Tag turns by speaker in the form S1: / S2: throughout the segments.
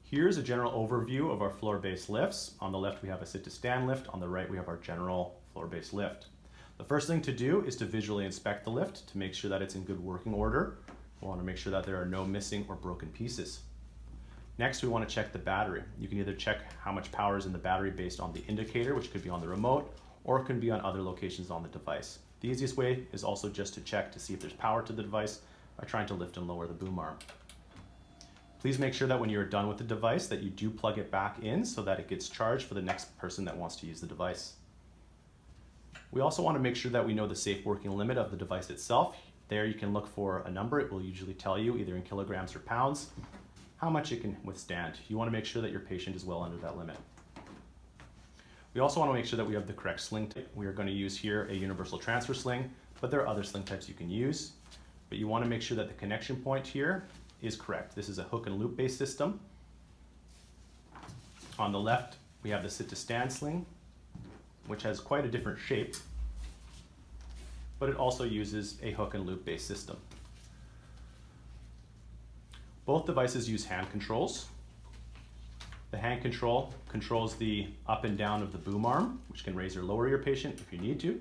S1: Here's a general overview of our floor-based lifts. On the left we have a sit-to-stand lift, on the right we have our general floor-based lift. The first thing to do is to visually inspect the lift to make sure that it's in good working order. We want to make sure that there are no missing or broken pieces. Next, we want to check the battery. You can either check how much power is in the battery based on the indicator, which could be on the remote, or it can be on other locations on the device. The easiest way is also just to check to see if there's power to the device by trying to lift and lower the boom arm. Please make sure that when you're done with the device that you do plug it back in so that it gets charged for the next person that wants to use the device. We also want to make sure that we know the safe working limit of the device itself. There you can look for a number. It will usually tell you either in kilograms or pounds how much it can withstand. You want to make sure that your patient is well under that limit. We also want to make sure that we have the correct sling type. We are going to use here a universal transfer sling, but there are other sling types you can use. But you want to make sure that the connection point here is correct. This is a hook and loop based system. On the left, we have the sit-to-stand sling, which has quite a different shape, but it also uses a hook and loop based system. Both devices use hand controls. The hand control controls the up and down of the boom arm, which can raise or lower your patient if you need to.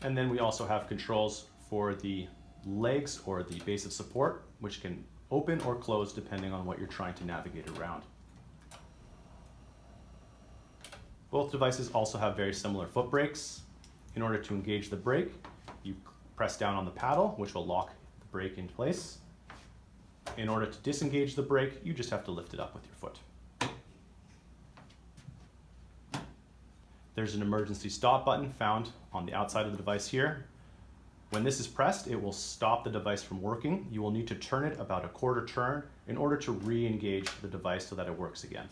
S1: And then we also have controls for the legs or the base of support, which can open or close depending on what you're trying to navigate around. Both devices also have very similar foot brakes. In order to engage the brake, you press down on the paddle, which will lock the brake in place. In order to disengage the brake, you just have to lift it up with your foot. There's an emergency stop button found on the outside of the device here. When this is pressed, it will stop the device from working. You will need to turn it about a quarter turn in order to re-engage the device so that it works again.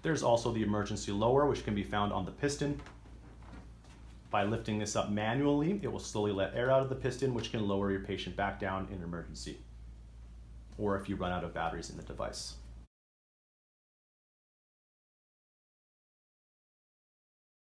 S1: There's also the emergency lower, which can be found on the piston. By lifting this up manually, it will slowly let air out of the piston, which can lower your patient back down in an emergency, or if you run out of batteries in the device.